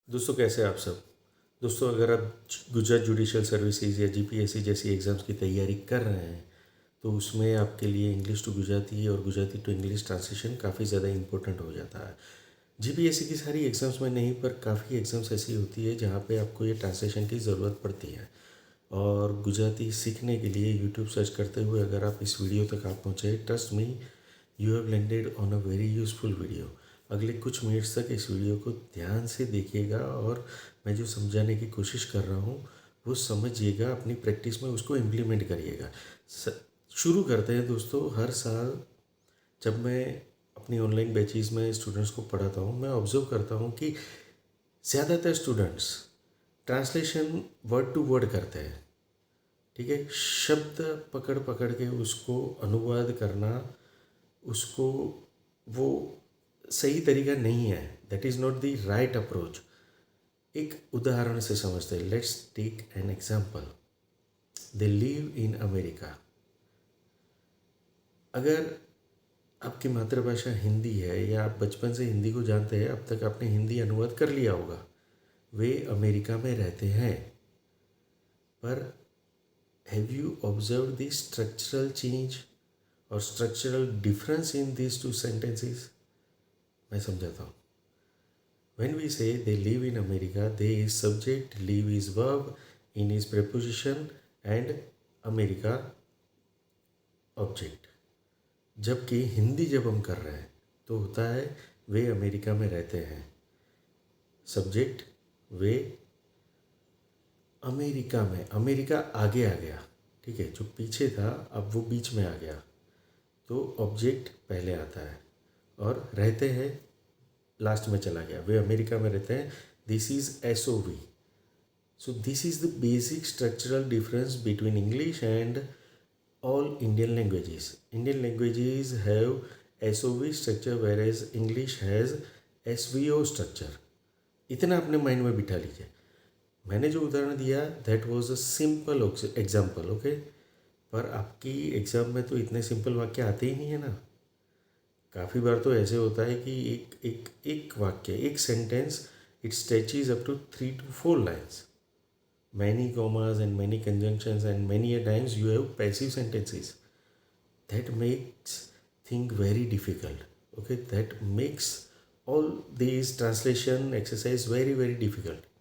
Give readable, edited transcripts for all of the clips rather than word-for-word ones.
दोस्तों कैसे हैं आप सब। दोस्तों अगर आप गुजरात जुडिशल सर्विसेज या जीपीएससी जैसी एग्ज़ाम्स की तैयारी कर रहे हैं तो उसमें आपके लिए इंग्लिश टू गुजराती और गुजराती टू इंग्लिश ट्रांसलेशन काफ़ी ज़्यादा इंपॉर्टेंट हो जाता है। जीपीएससी की सारी एग्ज़ाम्स में नहीं, पर काफ़ी एग्ज़ाम्स ऐसी होती है जहाँ पे आपको ये ट्रांसलेशन की ज़रूरत पड़ती है। और गुजराती सीखने के लिए यूट्यूब सर्च करते हुए अगर आप इस वीडियो तक आप पहुँचे, trust me, you have landed on a very useful video. अगले कुछ मिनट्स तक इस वीडियो को ध्यान से देखिएगा और मैं जो समझाने की कोशिश कर रहा हूँ वो समझिएगा, अपनी प्रैक्टिस में उसको इम्प्लीमेंट करिएगा। शुरू करते हैं दोस्तों। हर साल जब मैं अपनी ऑनलाइन बैचेज़ में स्टूडेंट्स को पढ़ाता हूँ, मैं ऑब्जर्व करता हूँ कि ज़्यादातर students translation word to word करते हैं। ठीक है, शब्द पकड़ पकड़ के उसको अनुवाद करना, उसको वो सही तरीका नहीं है। That is not the right approach. एक उदाहरण से समझते हैं। Let's take an example. They live in America. अगर आपकी मातृभाषा हिंदी है या आप बचपन से हिंदी को जानते हैं, अब तक आपने हिंदी अनुवाद कर लिया होगा। वे अमेरिका में रहते हैं, पर have you observe the structural change और structural difference in these two sentences? मैं समझाता हूँ। When we say they live in America, they is subject, live is verb, in is preposition and America object। जबकि हिंदी जब हम कर रहे हैं तो होता है वे अमेरिका में रहते हैं, सब्जेक्ट वे अमेरिका में, अमेरिका आगे आ गया। ठीक है, जो पीछे था अब वो बीच में आ गया, तो ऑब्जेक्ट पहले आता है और रहते हैं लास्ट में चला गया। वे अमेरिका में रहते हैं। This is SOV। So this is the basic structural difference between English and all Indian languages. Indian languages have SOV structure whereas English has SVO structure। इतना अपने माइंड में बिठा लीजिए। मैंने जो उदाहरण दिया that was a simple example, okay. पर आपकी एग्ज़ाम में तो इतने सिंपल वाक्य आते ही नहीं है ना। काफ़ी बार तो ऐसे होता है कि एक वाक्य, एक sentence, it stretches up to 3 to 4 lines, many commas and many conjunctions, and many a times you have passive sentences that makes thing very difficult. Okay, that makes all these translation exercise very very difficult।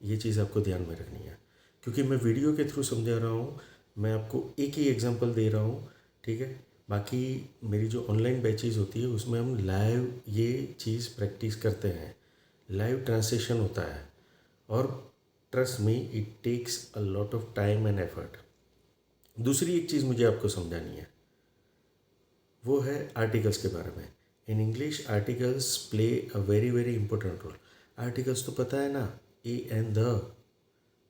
ये चीज़ आपको ध्यान में रखनी है, क्योंकि मैं video के through समझा रहा हूँ। मैं आपको एक ही एग्जांपल दे रहा हूँ, ठीक है। बाकी मेरी जो ऑनलाइन बैचेज होती है उसमें हम लाइव ये चीज़ प्रैक्टिस करते हैं, लाइव ट्रांसलेशन होता है। और trust me, it takes a lot of time and effort. दूसरी एक चीज़ मुझे आपको समझानी है, वो है आर्टिकल्स के बारे में। In English articles play a very very important role. Articles तो पता है ना, ए एंड द,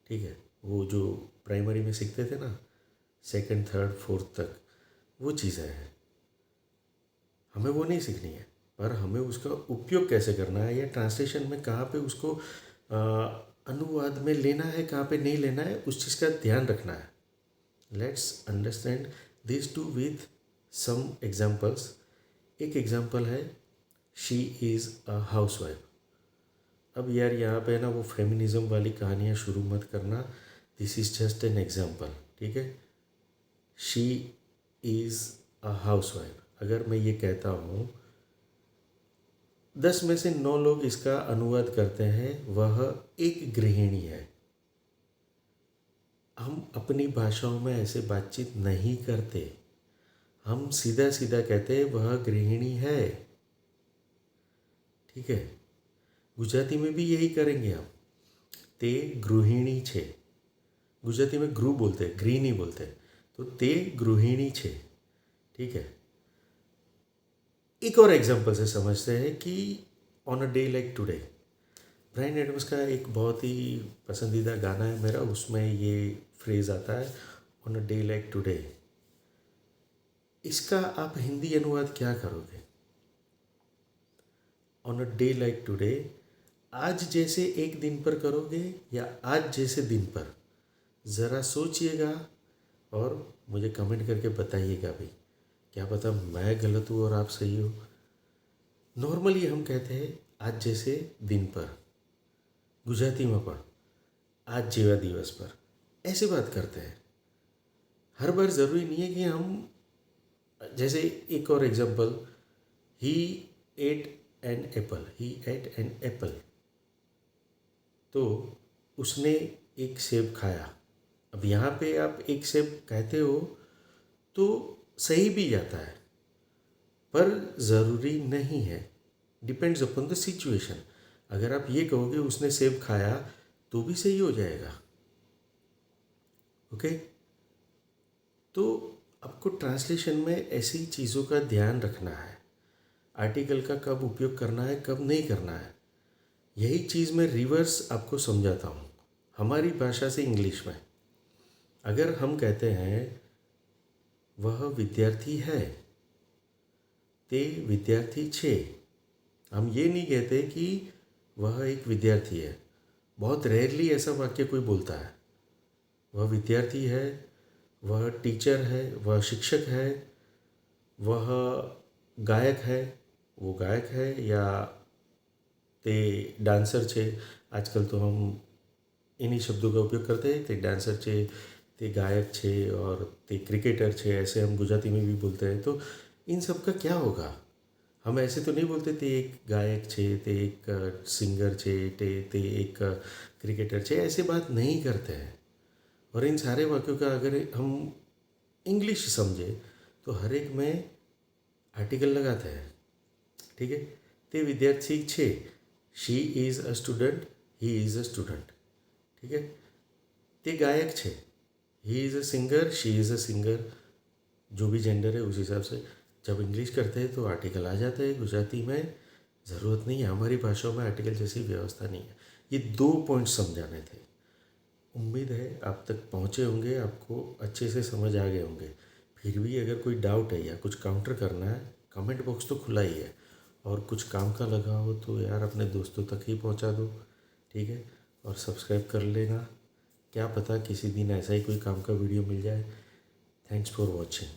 ठीक है। वो जो प्राइमरी में सीखते थे ना, सेकंड थर्ड फोर्थ तक, वो चीज़ें हैं। हमें वो नहीं सीखनी है, पर हमें उसका उपयोग कैसे करना है या ट्रांसलेशन में कहाँ पे उसको अनुवाद में लेना है, कहाँ पे नहीं लेना है, उस चीज़ का ध्यान रखना है। Let's understand this too with some examples. एक एग्जाम्पल है, she is a housewife. अब यार यहाँ पे ना वो फेमिनिज्म वाली कहानियाँ शुरू मत करना। This is just an example, ठीक है। She is a house wife. अगर मैं ये कहता हूँ 10 में से 9 लोग इसका अनुवाद करते हैं, वह एक गृहिणी है। हम अपनी भाषाओं में ऐसे बातचीत नहीं करते। हम सीधा सीधा कहते हैं वह गृहिणी है, ठीक है। गुजराती में भी यही करेंगे हम, ते गृहिणी छे। गुजराती में गृह बोलते हैं, गृह नहीं बोलते। तो ते गृहिणी छे, ठीक है। एक और एग्जांपल से समझते हैं कि on a day like today, Bryan Adams का एक बहुत ही पसंदीदा गाना है मेरा, उसमें ये फ्रेज़ आता है, on a day like today. इसका आप हिंदी अनुवाद क्या करोगे? On a day like today, आज जैसे एक दिन पर करोगे या आज जैसे दिन पर? ज़रा सोचिएगा और मुझे कमेंट करके बताइएगा भी। क्या पता मैं गलत हूँ और आप सही हो। नॉर्मली हम कहते हैं आज जैसे दिन पर, ગુજરાતીમાં પણ आज જેવા दिवस पर ऐसे बात करते हैं। हर बार ज़रूरी नहीं है कि हम, जैसे एक और example, he eight an apple, he eight an apple, तो उसने एक सेब खाया। अब यहाँ पे आप एक सेब कहते हो तो सही भी जाता है, पर ज़रूरी नहीं है, डिपेंड्स अपॉन द सिचुएशन। अगर आप ये कहोगे उसने सेब खाया तो भी सही हो जाएगा। ओके, तो आपको ट्रांसलेशन में ऐसी चीज़ों का ध्यान रखना है, आर्टिकल का कब उपयोग करना है कब नहीं करना है। यही चीज़ मैं रिवर्स आपको समझाता हूँ हमारी भाषा से इंग्लिश में। अगर हम कहते हैं वह विद्यार्थी है, ते विद्यार्थी छे, हम ये नहीं कहते कि वह एक विद्यार्थी है। बहुत रेयरली ऐसा वाक्य कोई बोलता है। वह विद्यार्थी है, वह टीचर है, वह शिक्षक है, वह गायक है, वो गायक है, या ते डांसर छे। आजकल तो हम इन्हीं शब्दों का उपयोग करते हैं, ते डांसर छे, ते गायक छे और ते क्रिकेटर छे, ऐसे हम गुजराती में भी बोलते हैं। तो इन सब का क्या होगा? हम ऐसे तो नहीं बोलते ते एक गायक छे, ते एक सिंगर छे, ते एक क्रिकेटर छे, ऐसे बात नहीं करते हैं। और इन सारे वाक्यों का अगर हम इंग्लिश समझे तो हर एक में आर्टिकल लगाते हैं। ठीक है, ते विद्यार्थी छे, she is a student, he is a student. ठीक है, ते गायक छे, he is a singer, she is a singer. जो भी जेंडर है उस हिसाब से जब इंग्लिश करते हैं तो आर्टिकल आ जाता है। गुजराती में ज़रूरत नहीं है, हमारी भाषाओं में आर्टिकल जैसी व्यवस्था नहीं है। ये 2 पॉइंट समझाने थे। उम्मीद है आप तक पहुँचे होंगे, आपको अच्छे से समझ आ गए होंगे। फिर भी अगर कोई डाउट है या कुछ काउंटर करना है, कमेंट बॉक्स तो खुला ही है। और कुछ काम का लगा हो तो यार अपने दोस्तों तक ही पहुँचा दो। ठीक है, और सब्सक्राइब कर लेना, क्या पता किसी दिन ऐसा ही कोई काम का वीडियो मिल जाए। Thanks for watching.